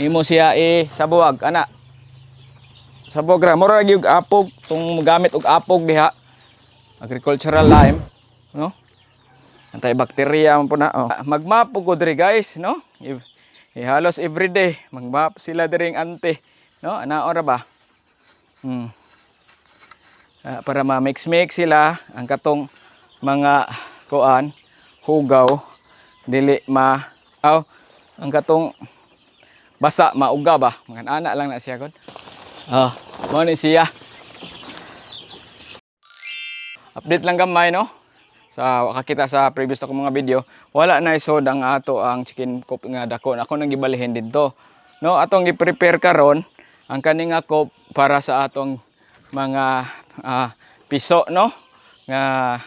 Imo siya sa buwag ana. Sa bogra mura lagi og apog tung gamit og apog diha. Agricultural lime, no? Antibacteria man po na. Oh. Magmap po ko diri guys, no? Halos everyday magmap sila diring ante, no? Anaon ra ba? Para ma-mix-mix sila ang katong mga kuan, hugaw, dili ang katong basa mauga ba? Mga ana lang na siya gud. Mo ni siya. Update lang gamay no. Sa kakita sa previous na mga video, wala na isod ang ato ang chicken coop nga dako. Ako nang gibalhin didto. No, atong gi-prepare karon ang kani nga coop para sa atong mga piso no nga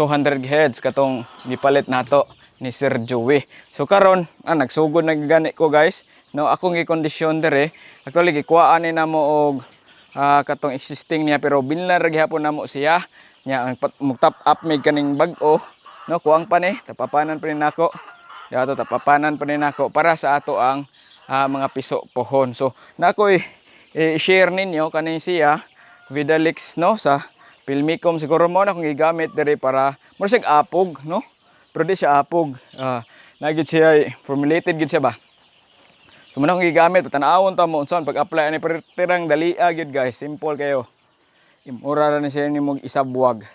200 heads katong gipalit nato ni Sir Joey. So karon nagsugod na gani ko guys. No, akong gi-condition dire. Actually gikuhaan ni namo og katong existing niya pero binlan ra gihapon namo siya. Nya ang top up may kaning bag-o no kuwang pa ni tapapanan pa ni nako. Dato tapapanan pa ni nako para sa ato ang mga piso pohon. So nako i-share ninyo kaning siya Vidalix no sa Pilmicom siguro mo na kung gigamit diri para mo siya apog no. Pero di siya apog. Nagit siya formulated gid siya ba. So mo na kung gigamit tan-awon ta mo unsaon pag-apply ani tirang dalia gyud guys, simple kayo. Mura ra ni siya nimo isabwag.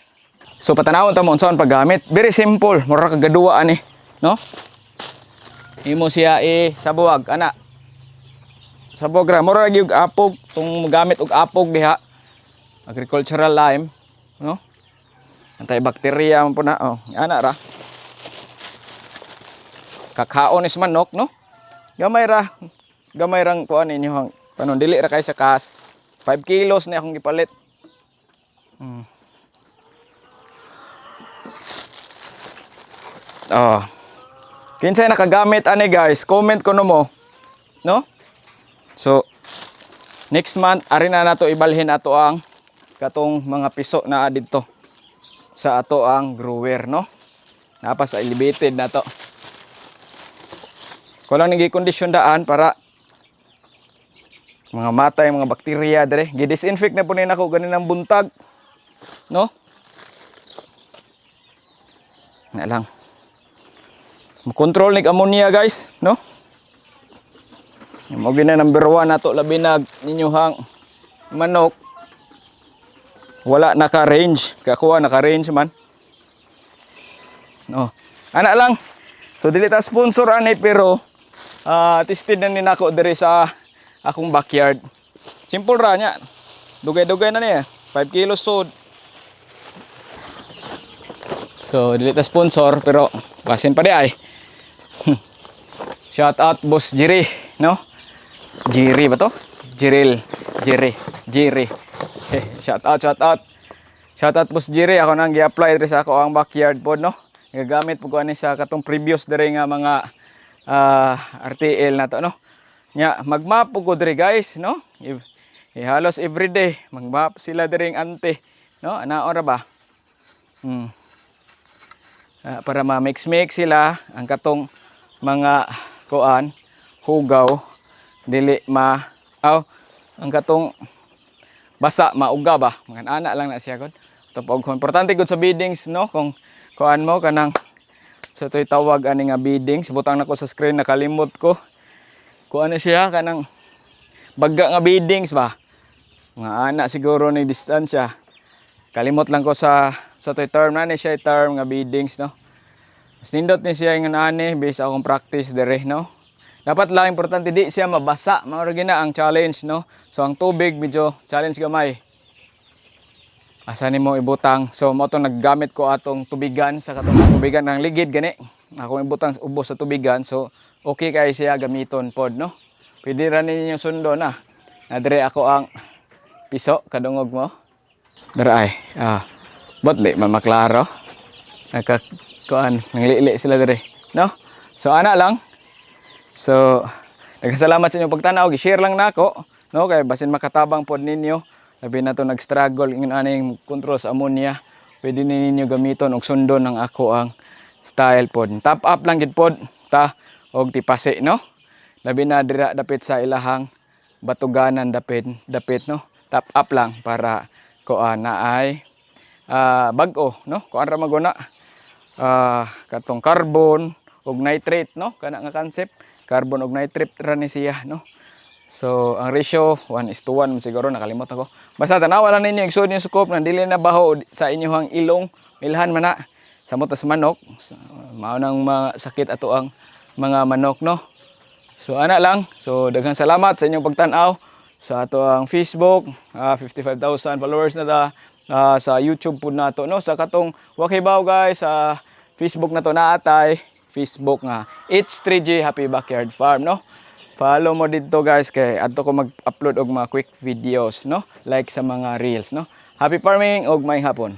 So patanawon ta mo unsaon paggamit. Very simple, mura kagaduwa ani, no? Imo siya sa buwag ana. Sa bogra mura lagi og apog tung gamit og apog diha. Agricultural lime, no? Antibacteria man po na. Oh, ana ra. Kakaon is manok, no? Gamay rang kuan ninyo panon dili ra kay sa kas. 5 kilos na akong gipalit. Kinsay nakagamit ani guys, comment ko no mo. No? So next month ari na nato ibalhin ato ang katong mga piso na didto sa ato ang grower, no? Napa sa elevated na to. Ko lang nagi-condition daan para mga matay, mga bakterya dire. Gi-disinfect na po ni nako ganinang buntag. No? Na lang. Mo-control ni ammonia guys, no? Mo gina number 1 nato labi nag ninyohang manok. Wala naka-range, kakuha naka-range man. No. Ana lang. So dili ta sponsor ani pero tested na ni nako diri sa akong backyard. Simple ra nya. Dugay-dugay na niya. 5 kilos sod. So, dili ta sponsor pero basin pa di ay. Shout out Boss Jiri, no? Jiri ba to? Jiri. Shout out. Shout out Boss Jiri. Ako nang gi-apply diri sa ako ang backyard pod, no? Gagamit po ko ani sa katong previous diri nga mga RTL na to, no? Nya magmap po ko diri guys, no? Halos everyday magmap sila diring ante, no? Anaon ra ba? Para ma-mix-mix sila ang katong mga kuan, hugaw, dili ang katong basa mauga ba? Mga ana lang na siya gud. Tapos importante gud sa beddings, no? Kung kuan mo kanang sa to'y tawag ani nga beddings, butang nako sa screen nakalimot ko. Kuan na siya kanang bagga nga beddings ba? Mga ana siguro ni distansya. Kalimot lang ko sa to'y term na ni siya term nga beddings, no? Nindot ni siya nga ani based akong practice dire, no? Dapat lang importante di siya mabasa, mao gina ang challenge, no? So ang tubig medyo challenge gamay. Asa nimo ibutang. So mo to naggamit ko atong tubigan sa katong tubigan ng ligid gani. Ako ibutang ubos sa tubigan. So okay kay siya gamiton pod, no? Pwede ra ninyo sundo na. Nadire ako ang piso kadungog mo. Dara ay. Bot di mamaklaro. Kuan nanglili sila dire, no? So ana lang. So nagasalamat sa inyong pagtanaw, gi-share lang nako, no? Kay basin makatabang pod ninyo. Labi na to nag-struggle ingon aning control sa ammonia. Pwede ninyo gamiton og sundon ng ako ang style pod. Top up lang gid pod ta og tipase, no? labi na dira dapit sa ilahang batuganan dapit no. Top up lang para kuan na ay bag-o no. Kuan ra maguna katong carbon ug nitrate no, kana nga concept, carbon ug nitrate ra ni siya no. So ang ratio 1:1 siguro, nakalimot ako. Basta tanawa lang ninyo igsud yung scope na dili na baho sa inyong ilong, milhan man na sa motos manok. Mao nang sakit ato ang mga manok no. So ana lang. So daghang salamat sa inyong pagtan-aw sa ato ang Facebook, 55,000 followers na ta. Sa YouTube po nato no, sa katong wakibaw guys, sa Facebook na to naatay Facebook nga H3G Happy Backyard Farm no. Follow mo dito guys kay adto ko mag-upload og mga quick videos no, like sa mga reels no. Happy farming og maayong hapon.